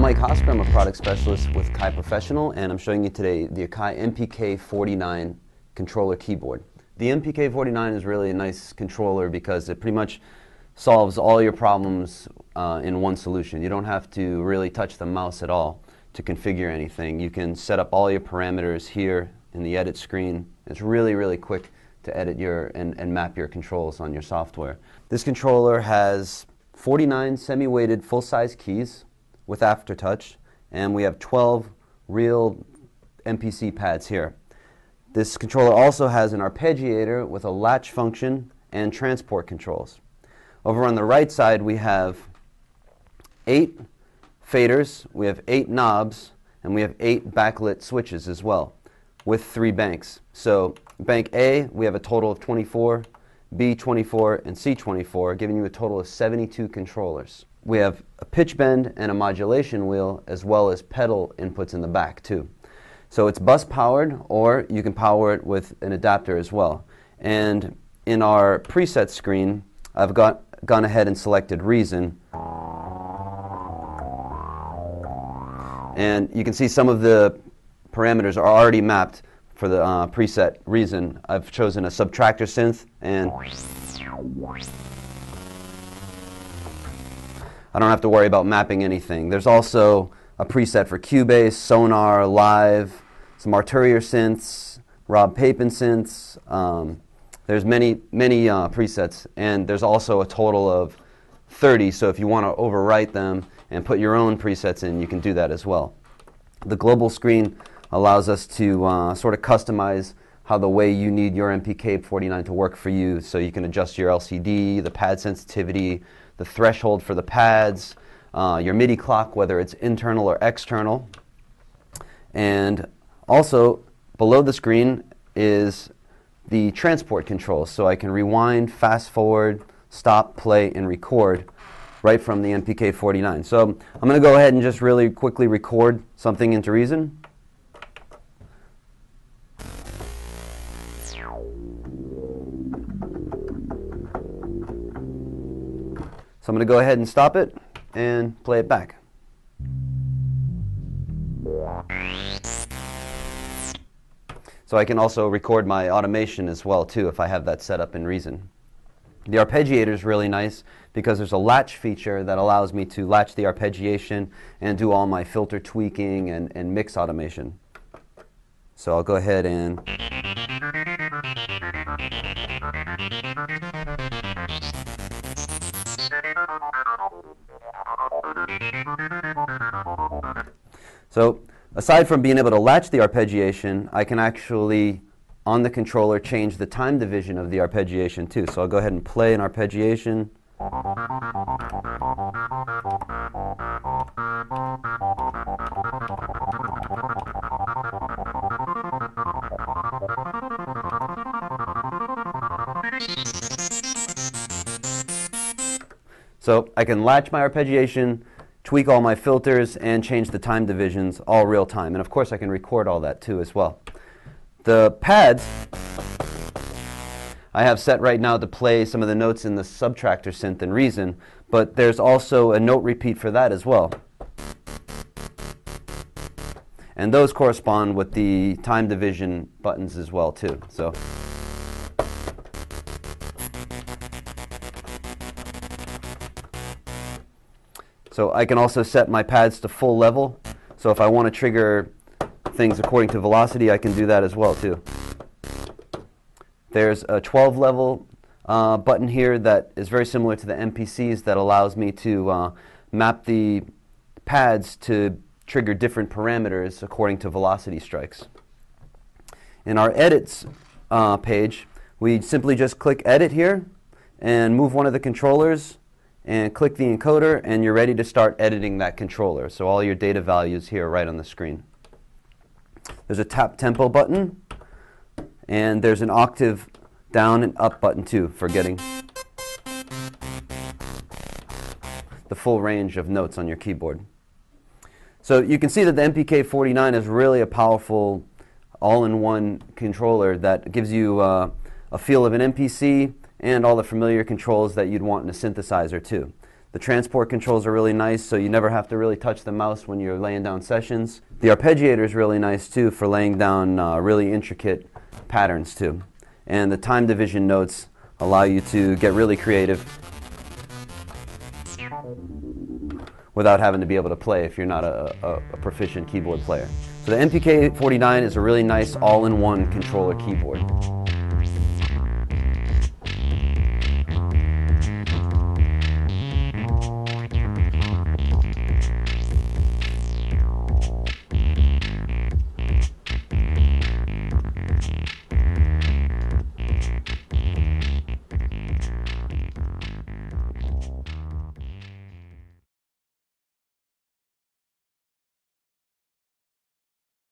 Mike Hosper. I'm a product specialist with Kai Professional, and I'm showing you today the Kai MPK49 controller keyboard. The MPK49 is really a nice controller because it pretty much solves all your problems in one solution. You don't have to really touch the mouse at all to configure anything. You can set up all your parameters here in the edit screen. It's really, really quick to edit and map your controls on your software. This controller has 49 semi-weighted full-size keys with aftertouch, and we have 12 real MPC pads here. This controller also has an arpeggiator with a latch function and transport controls. Over on the right side we have 8 faders, we have 8 knobs, and we have 8 backlit switches as well, with 3 banks. So bank A, we have a total of 24, B 24, and C 24, giving you a total of 72 controllers. We have a pitch bend and a modulation wheel, as well as pedal inputs in the back too. So it's bus powered, or you can power it with an adapter as well. And in our preset screen, I've gone ahead and selected Reason. And you can see some of the parameters are already mapped for the preset Reason. I've chosen a subtractor synth, and I don't have to worry about mapping anything. There's also a preset for Cubase, Sonar, Live, some Arturia synths, Rob Papin synths. There's many presets, and there's also a total of 30, so if you want to overwrite them and put your own presets in, you can do that as well. The global screen allows us to sort of customize how the way you need your MPK49 to work for you, so you can adjust your LCD, the pad sensitivity, the threshold for the pads, your MIDI clock, whether it's internal or external. And also, below the screen is the transport controls, so I can rewind, fast forward, stop, play, and record right from the MPK49. So I'm going to go ahead and just really quickly record something into Reason. So I'm going to go ahead and stop it and play it back. So I can also record my automation as well too if I have that set up in Reason. The arpeggiator is really nice because there's a latch feature that allows me to latch the arpeggiation and do all my filter tweaking and mix automation. So I'll go ahead and so aside from being able to latch the arpeggiation, I can actually, on the controller, change the time division of the arpeggiation too. So I'll go ahead and play an arpeggiation. So I can latch my arpeggiation, tweak all my filters, and change the time divisions all real time. And of course I can record all that too as well. The pads I have set right now to play some of the notes in the subtractor synth in Reason, but there's also a note repeat for that as well. And those correspond with the time division buttons as well too. So I can also set my pads to full level. So if I want to trigger things according to velocity, I can do that as well too. There's a 12 level button here that is very similar to the MPCs that allows me to map the pads to trigger different parameters according to velocity strikes. In our edits page, we simply just click edit here and move one of the controllers and click the encoder, and you're ready to start editing that controller. So all your data values here right on the screen. There's a tap tempo button, and there's an octave down and up button too for getting the full range of notes on your keyboard. So you can see that the MPK49 is really a powerful all-in-one controller that gives you a feel of an MPC and all the familiar controls that you'd want in a synthesizer too. The transport controls are really nice, so you never have to really touch the mouse when you're laying down sessions. The arpeggiator is really nice too for laying down really intricate patterns too. And the time division notes allow you to get really creative without having to be able to play if you're not a proficient keyboard player. So the MPK49 is a really nice all-in-one controller keyboard.